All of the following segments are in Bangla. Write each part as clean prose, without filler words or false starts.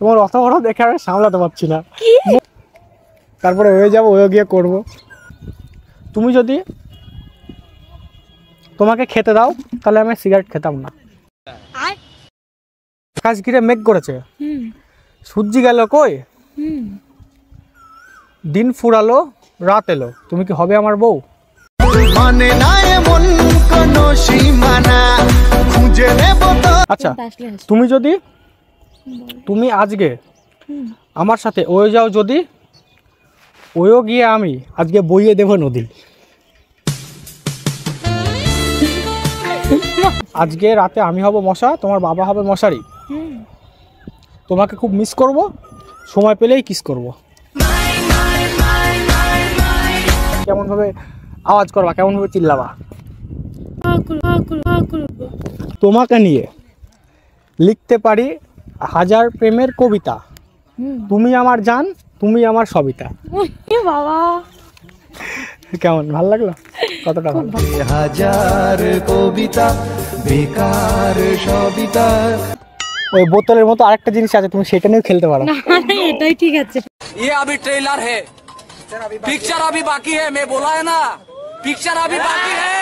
তোমার অত বড় দেখে আমি সামলাতে পারছি না। তারপরে হয়ে যাবো, ওয়ে গিয়ে করবো। তুমি যদি তোমাকে খেতে দাও তাহলে আমি সিগারেট খেতাম না। আকাশ ঘিরে মেঘ করেছে, সূর্য গেল কই, দিন ফুরালো রাত এলো, তুমি কি হবে আমার বউ? মানে না এমন কোন সীমানা খুঁজে নেব তো। আচ্ছা তুমি যদি তুমি আজকে আমার সাথে ওয়ে যাও, যদি ওয়েও গিয়ে আমি আজকে বইয়ে দেব নদী। আজকে রাতে আমি হব মশা, তোমার বাবা হবে মশারি। তোমাকে খুব মিস করব, সময় পেলেই কিস করব। কেমন ভাবে আওয়াজ করবা, কেমন ভাবে চিল্লাবা? তোমাকে নিয়ে লিখতে পারি হাজার প্রেমের কবিতা, তুমি আমার জান, তুমি আমার সবিতা। বাবা কেমন ভালো লাগলো? কতটা ভালো? হাজার কবিতা বেকার সবিতা। ওই বোতলের মতো আরেকটা জিনিস আছে, তুমি সেটা নিয়েও খেলতে পারো। না এটাই ঠিক আছে। ये अभी ट्रेलर है, पिक्चर अभी बाकी है, मैं बोला है ना पिक्चर अभी बाकी है।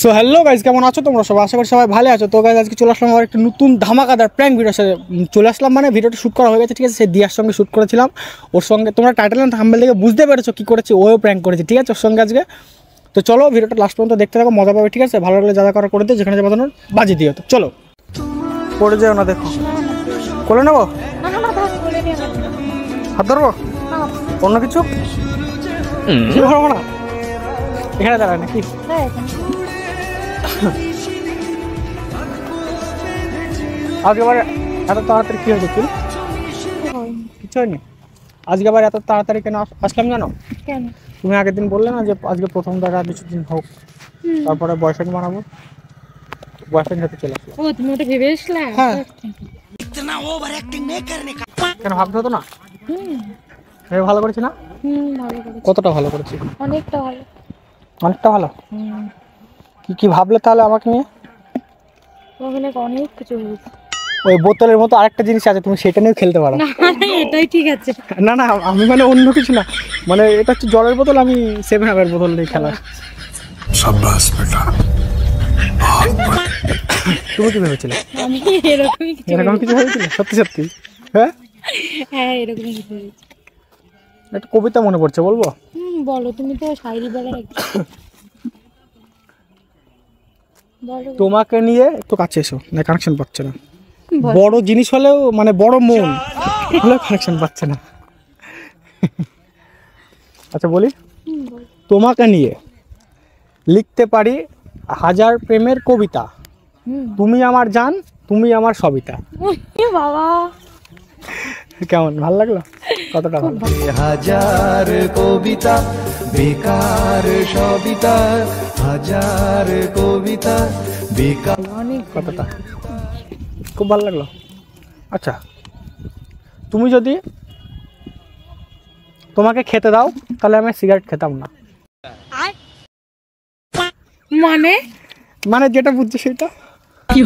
সো হ্যালো গাইজ, কেমন আছো তোমরা সবাই? আশা করি সবাই ভালো আছো। তো গাইজ আজকে চলে আসলাম আমার একটা নতুন ধামাকাদার প্র্যাঙ্ক ভিডিওর সাথে। চলে আসলাম মানে ভিডিওটা শ্যুট করা হয়ে গেছে, ঠিক আছে? সে দিয়ার সঙ্গে শ্যুট করেছিলাম, ওর সঙ্গে তোমরা টাইটেল এন্ড থাম্বনেল দেখে বুঝতে পেরেছো কী করেছি, ওও প্র্যাঙ্ক করেছে, ঠিক আছে? ওর সঙ্গে আজকে। তো চলো ভিডিওটা লাস্ট পর্যন্ত দেখতে থাকো, মজা পাবে, ঠিক আছে? ভালো লাগলে যা যা করা করে দিও, যেখানে যা বাজানোর বাজিয়ে দিও। তো চলো, পড়ে যাও না, দেখো করে নেবো, হাত ধরবো, অন্য কিছু ধরবো না, এখানে দাঁড়ায় নাকি? আজকে আবার এত তাড়াতাড়ি কি হয়েছে? কিছু হয়নি। আজকে আবার এত তাড়াতাড়ি কেন আসলাম জানো? তুমি আগের দিন বললে না যে আজকে প্রথম দেখা, কিছুদিন হোক, তারপরে বয়ফ্রেন্ড বানাবো। বয়ফ্রেন্ড সাথে চলে আসলো। ও তুমি ওটা ভেবে আসলে? হ্যাঁ। কেন ভাবতে হতো না? ভালো করেছি না? ভালো করেছি। কতটা ভালো করেছি? অনেকটা ভালো। অনেকটা ভালো? কি কি ভাবলে তাহলে আমাকে নিয়ে? অনেক কিছু হয়েছে। ওই বোতলের মতো আরেকটা জিনিস আছে, তুমি সেটা নিয়েও খেলতে পারো। না এটাই ঠিক আছে। না না, আমি মানে অন্য কিছু না, মানে এটা হচ্ছে জলের বোতল, আমি 7-Up বোতল দিয়ে খেলা। শাবাশ বেটা। তুমি কি ভেবেছিলে? আমি এরকম কিছু ভেবেছিলে? সত্যি সত্যি? হ্যাঁ হ্যাঁ এরকমই কিছু হয়েছে। একটা কবিতা মনে পড়ছে, বলবো? বলো, তুমি তো শায়রি বলার বলো। তোমাকে নিয়ে একটু কাছে এসো, না কানেকশন পাচ্ছে না। বড় জিনিস হলেও, মানে বড় মন হলেও কানেকশন পাচ্ছে না। আচ্ছা বলি, তোমাকে নিয়ে লিখতে পারি হাজার প্রেমের কবিতা, তুমি আমার জান, তুমি আমার সবিতা। বাবা কেমন ভালো লাগলো? কতটা ভালো? হাজার কবিতা বেকার সবিতা, হাজার কবিতা বেকার। কতটা খুব ভালো লাগলো। আচ্ছা তুমি যদি তোমাকে খেতে দাও তাহলে আমি সিগারেট খেতাম না। মানে মানে যেটা বুঝছো সেটা কি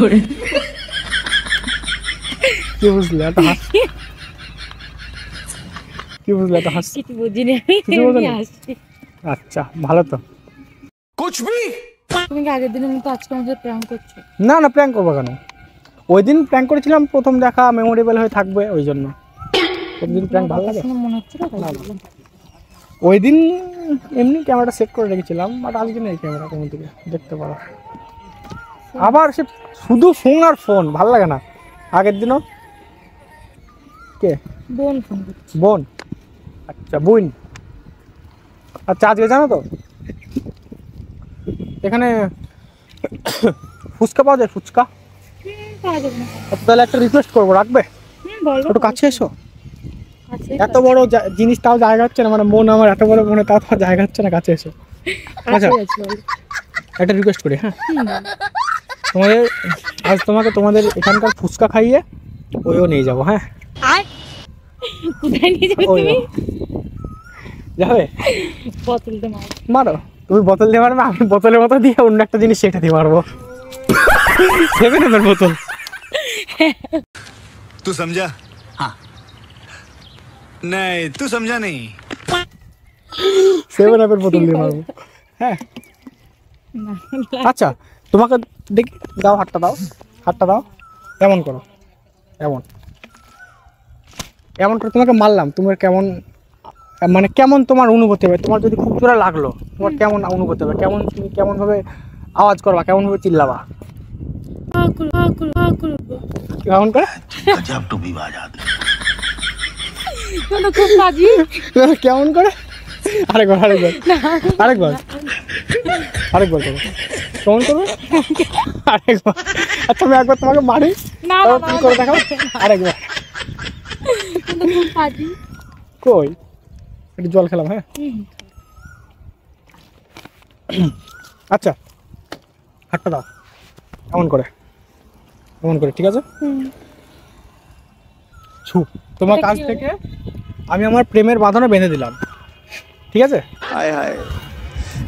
বুঝলে? একটা হাস, কি বুঝলে? একটা হাস, কিছু বুঝিনি আমি। আচ্ছা ভালো তো। कुछ भी তুমি কি আগের দিনের মতো আজকে আমাদের প্র্যাঙ্ক করছো? না না, প্র্যাঙ্ক করবো কেন? ওই দিন প্র্যাঙ্ক করেছিলাম, প্রথম দেখা, মেমোরেবল হয়ে থাকবে, ওই জন্য। প্রতিদিন প্র্যাঙ্ক ভালো লাগে? মনে হচ্ছে না ওই দিন এমনি ক্যামেরাটা সেট করে রেখেছিলাম, বাট আজকে নেই ক্যামেরা, কোনো দিকে দেখতে পারো। আবার সে শুধু ফোন আর ফোন, ভালো লাগে না। আগের দিনও কে? বোন ফোন করছে। বোন? আচ্ছা বোন। আচ্ছা আজকে জানো তো এখানে ফুচকা পাওয়া যায়, ফুচকা। আচ্ছা তাহলে একটা রিকোয়েস্ট করবো, রাখবে? একটু কাছে এসো। এত বড় জিনিস তাও জায়গা হচ্ছে না, মানে মন আমার এত বড় মনে, তাও জায়গা হচ্ছে না, কাছে এসো। আচ্ছা একটা রিকোয়েস্ট করি, হ্যাঁ? তোমাদের আজ তোমাকে তোমাদের এখানকার ফুচকা খাইয়ে ওইও নিয়ে যাবো, হ্যাঁ? কোথায় নিয়ে যাবে তুমি? যাবে? বোতল দিয়ে মারো। তুমি বোতল দিয়ে মারবে, আমি বোতলের মতো দিয়ে অন্য একটা জিনিস সেটা দিয়ে মারবো। 7-Up বোতল। तू समझा? हाँ नहीं तू समझा नहीं। 7 আপের বোতল দিয়ে মারবো। হ্যাঁ না, আচ্ছা তোমাকে দেখি দাও, হাতটা দাও এমন করো, এমন করে তোমাকে মারলাম, তোমার কেমন মানে কেমন তোমার অনুভূতি হবে? তোমার যদি খুব জোরে লাগলো তোমার কেমন অনুভূতি হবে? তুমি কেমন ভাবে আওয়াজ করবা, কেমন ভাবে চিল্লাবা? কেমন করে? খুব কাজী। কেমন করে? আরেকবার করো। কেমন করবে? আরেকবার। আচ্ছা আমি একবার তোমাকে মারি, না, তারপর তুমি করে দেখাও। আরেকবার। খুব কাজী। কই একটু জল খেলাম। হ্যাঁ আচ্ছা হাতটা দাও, এমন করে ঠিক আছে? তোমার কাছ থেকে আমি আমার প্রেমের বাঁধনে বেঁধে দিলাম, ঠিক আছে? हाय हाय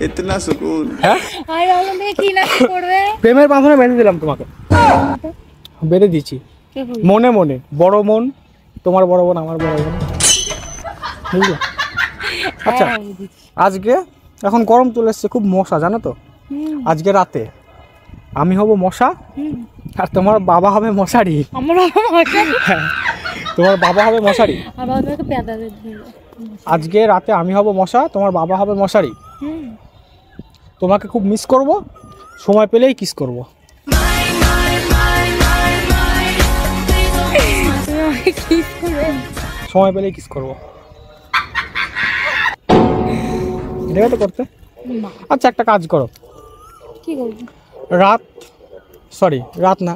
इतना सुकून। হ্যাঁ আর বলো তুমি কি না করবে? প্রেমের বাঁধনে বেঁধে দিলাম তোমাকে, বেঁধে দিচ্ছি মনে মনে। বড় মন তোমার, বড় বোন আমার বড় বোন, বুঝলে? আচ্ছা আজকে এখন গরম চলে এসছে, খুব মশা জানো তো। আজকে রাতে আমি হব মশা আর তোমার বাবা হবে মশারি। আমার তোমার বাবা হবে মশারি। আর বাবাকে পেদা দিয়ে দিল। আজকে রাতে আমি হব মশা, তোমার বাবা হবে মশারি। তোমাকে খুব মিস করব, সময় পেলেই কিস করব। সময় পেলেই কিস করব, দেবে তো করতে? আচ্ছা একটা কাজ করো, কি করবো? রাত না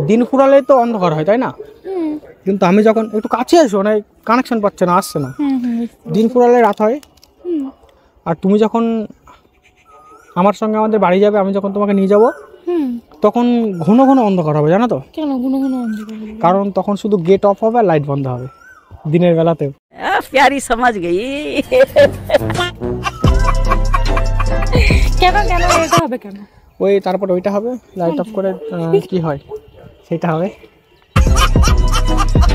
দিন ফুরালে তো অন্ধকার হয় তাই না? কিন্তু আমি যখন একটু কাছে এসো, না কানেকশন পাচ্ছে না, আসছে না। দিন ফুরালে রাত হয়, আর তুমি যখন আমার সঙ্গে আমাদের বাড়ি যাবে, আমি যখন তোমাকে নিয়ে যাব তখন ঘন ঘন অন্ধকার হবে জানো তো? কেন ঘন ঘন অন্ধকার হবে? কারণ তখন শুধু গেট অফ হবে আর লাইট বন্ধ হবে দিনের বেলাতেও। प्यारी समझ गई। কেন এটা হবে কেন? ওই তারপর ওইটা হবে, লাইট অফ করে কি হয় সেটা হবে।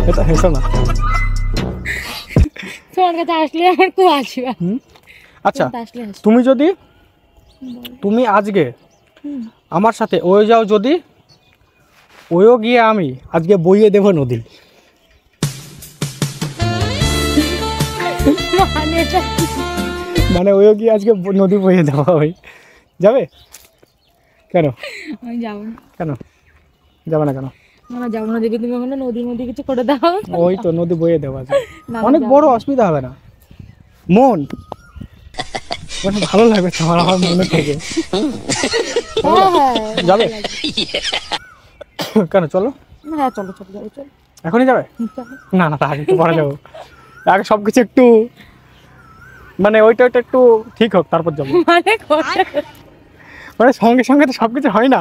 এটা হেসো না। তোমার কাছে আসলে আমার খুব আসবে। আচ্ছা আসলে হাসি। তুমি আজকে আমার সাথে ওই যাও, যদি ওইও গিয়ে আমি আজকে বইয়ে দেব নদী। মানে ওইও গিয়ে আজকে নদী বইয়ে দেওয়া হয়, যাবে? কেন আমি যাবো না। কেন যাবে না? কেন না যাবো না, দেখি তুমি ওখানে নদী কিছু করে দাও। ওই তো নদী বইয়ে দেওয়া যায়, না, অনেক বড় অসুবিধা হবে না। মন মানে ভালো লাগবে তোমার আমার মনে থেকে, যাবে? কেন চলো? হ্যাঁ চলো যাবো। এখনই যাবে? না আগে একটু পরে যাবো, আগে সবকিছু একটু মানে ওইটা একটু ঠিক হোক তারপর যাবো। মানে সঙ্গে সঙ্গে তো সবকিছু হয় না,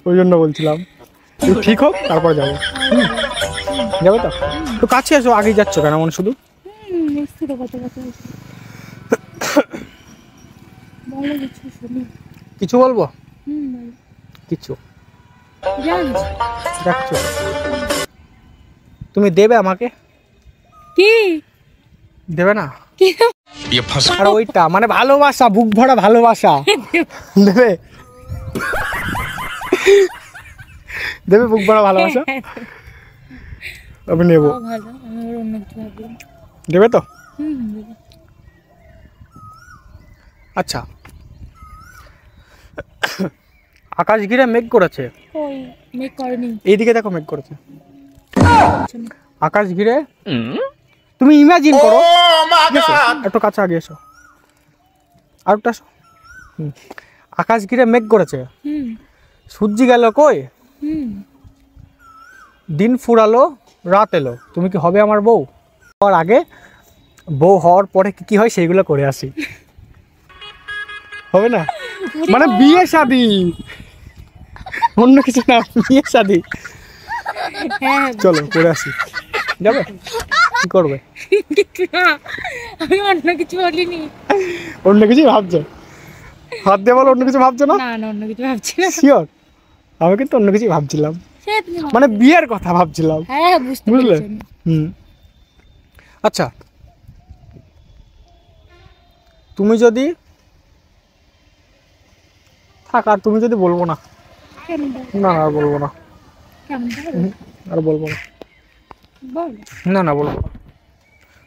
ওই জন্য বলছিলাম একটু ঠিক হোক তারপর যাবো। যাবে তো? তো কাছে এসো, আগেই যাচ্ছ কেন মনে শুধু? কিছু বলবো? কিছু দেখছো? তুমি দেবে আমাকে? কি দেবে না? আর ওইটা মানে ভালোবাসা, বুক ভরা ভালোবাসা দেবে? দেবে বুক ভরা ভালোবাসা? আমি নেবো। দেবে তো? আচ্ছা আকাশ ঘিরে মেঘ করেছে, মেঘ করেনি। এইদিকে দেখো মেঘ করেছে আকাশ ঘিরে। তুমি ইমাজিন করো, একটু কাছে আগে এসো, আর একটা এসো। আকাশ ঘিরে মেঘ করেছে, সূর্য গেল কই, দিন ফুরালো রাত এলো, তুমি কি হবে আমার বউ? হওয়ার আগে বউ হওয়ার পরে কি হয় সেইগুলো করে আসি, হবে না? মানে বিয়ে শাদী, অন্য কিছু না, বিয়ে শাদী। চলো করে আসি, যাবে? কি করবে? আমি অন্য কিছু বলিনি। অন্য কিছু ভাবছো? হাত দিয়ে বলো অন্য কিছু ভাবছো না? না অন্য কিছু ভাবছি না। শিওর? আমি কিন্তু অন্য কিছু ভাবছিলাম। সে তুমি মানে বিয়ের কথা ভাবছিলাম। হ্যাঁ বুঝতে বুঝলে? পেরেছি আমি। হুম। আচ্ছা, তুমি যদি থাক, আর তুমি যদি বলবো না, কেন বল? না না আর বলবো না, কেমন বল? আর বলবো না, বল। না না বলবো না।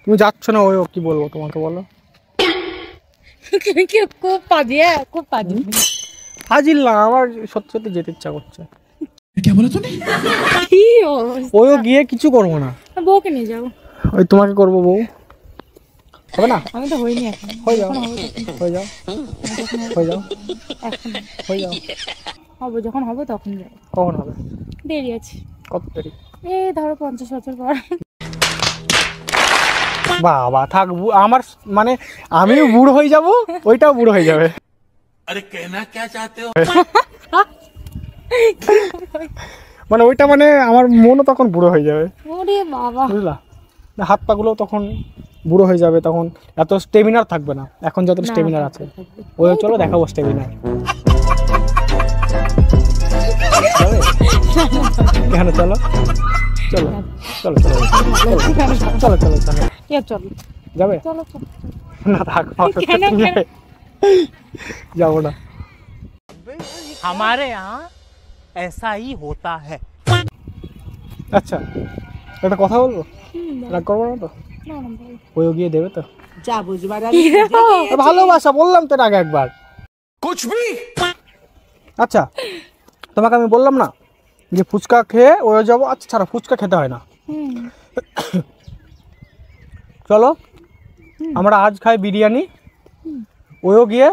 তুমি যাচ্ছ না, ওই কি বলবো তোমাকে, বলো। তুমি কি খুব পাজি? খুব পাজি। ফাজিল না, আমার সত্যি সত্যি যেতে ইচ্ছা করছে। কি অবস্থা? ওইও গিয়ে কিছু করবো না, বউকে নিয়ে যাবো। ওই তোমাকে করবো বউ, হবে না? আমি তো হইনি এখন। হয়ে যাও, যখন হবে তখন। হয়ে যাও, হয়ে যাও, এখন হয়ে যাও। হবে, যখন হবে তখন যাবো। কখন হবে? দেরি আছে, কত দেরি? এই ধরো 50 বছর পর। বাবা থাক, আমার মানে আমিও বুড়ো হয়ে যাব, ওইটাও বুড়ো হয়ে যাবে। মানে ওইটা মানে আমার মনও তখন বুড়ো হয়ে যাবে, ওরে বাবা। বুঝলা? হাত পাগুলো তখন বুড়ো হয়ে যাবে, তখন এত স্টেমিনার থাকবে না, এখন যত স্টেমিনার আছে। ওই চলো দেখাবো স্টেমিনার। কেন? চলো চলো চলো চলো চলো চলো চলো, এ চলো যাবে? চলো চলো। না থাক, কেন, কেন? যাবো না। हमारे यहाँ ऐसा ही होता है। আচ্ছা, একটা কথা বলবো, রাগ করবো না তো? না না বল। ওইও গিয়ে দেবে তো? কি রে? ভালোবাসা বললাম তো এর আগে একবার। कुछ भी আচ্ছা, তোমাকে আমি বললাম না যে ফুচকা খেয়ে ওইও যাবো? আচ্ছা ছাড়া, ফুচকা খেতে হয় না, হুম। চলো আমরা আজ খাই বিরিয়ানি, ওইও গিয়ে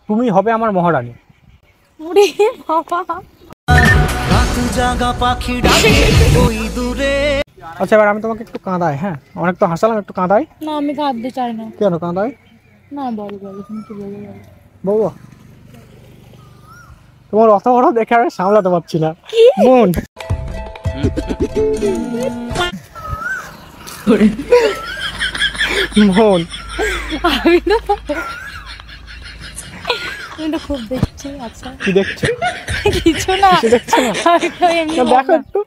তুমি হবে আমার মহারানী। ওরে বাবা। আচ্ছা এবার আমি তোমাকে একটু কাঁদাই, হ্যাঁ অনেক তো হাসালাম, একটু কাঁদাই। না আমি কাঁদতে চাই না। কেন কাঁদাই? না বলো বলো, তুমি কি বলো বলো। বলবো? তোমার অত বড় দেখে আমি সামলাতে পারছি না মন। মন আমি তো খুব দেখছি। আচ্ছা কি দেখছো? কিছু না, কিছু দেখছো না? আমি তো এমনি না, দেখো একটু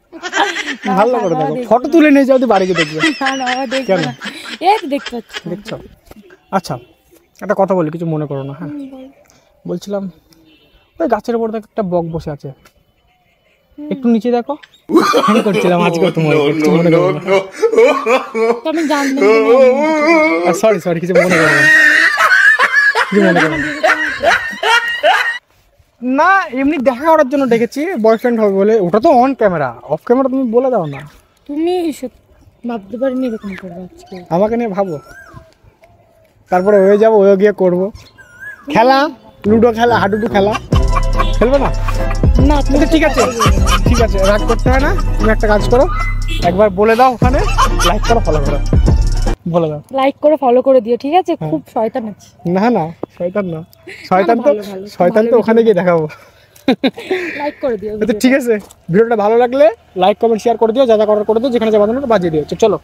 ভালো করে দেখো, ফটো তুলে নিয়ে যাও, বাড়ি গিয়ে দেখবে। না না আমার দেখবো কেন? না। এই তো দেখতে পাচ্ছি। দেখছো? আচ্ছা একটা কথা বলি, কিছু মনে করো না, হ্যাঁ? বলছিলাম ওই গাছের উপর দেখো একটা বক বসে আছে, একটু নিচে দেখো। আমি করছিলাম আজকে, তোমার কিছু মনে করো না। তো আমি জানতাম সরি সরি, কিছু মনে করো না, কিছু মনে করো না। না এমনি দেখা করার জন্য ডেকেছি, বয়ফ্রেন্ড হবে বলে। ওটা তো অন ক্যামেরা, অফ ক্যামেরা তুমি বলে দাও না। তুমি ভাবতে পারিনি এরকম করবে আজকে। আমাকে নিয়ে ভাবো, তারপরে হয়ে যাবো, ওয়ে গিয়ে করবো খেলা, লুডো খেলা, হাডুডু খেলা খেলবে না? না তুমি আচ্ছা ঠিক আছে, ঠিক আছে, রাগ করতে হয় না। তুমি একটা কাজ করো, একবার বলে দাও ওখানে লাইক করো, ফলো করো, বলে দাও। লাইক করে ফলো করে দিও, ঠিক আছে? খুব শয়তান আছে। না না শয়তান না, শয়তান তো, ভালো, ভালো, শয়তান তো ভালো ওখানে গিয়ে দেখাবো। লাইক করে দিও। আচ্ছা ঠিক আছে, ভিডিওটা ভালো লাগলে লাইক কমেন্ট শেয়ার করে দিও, যা যা করার করে দিও, যেখানে যাবার বাজিয়ে দিও। চলো।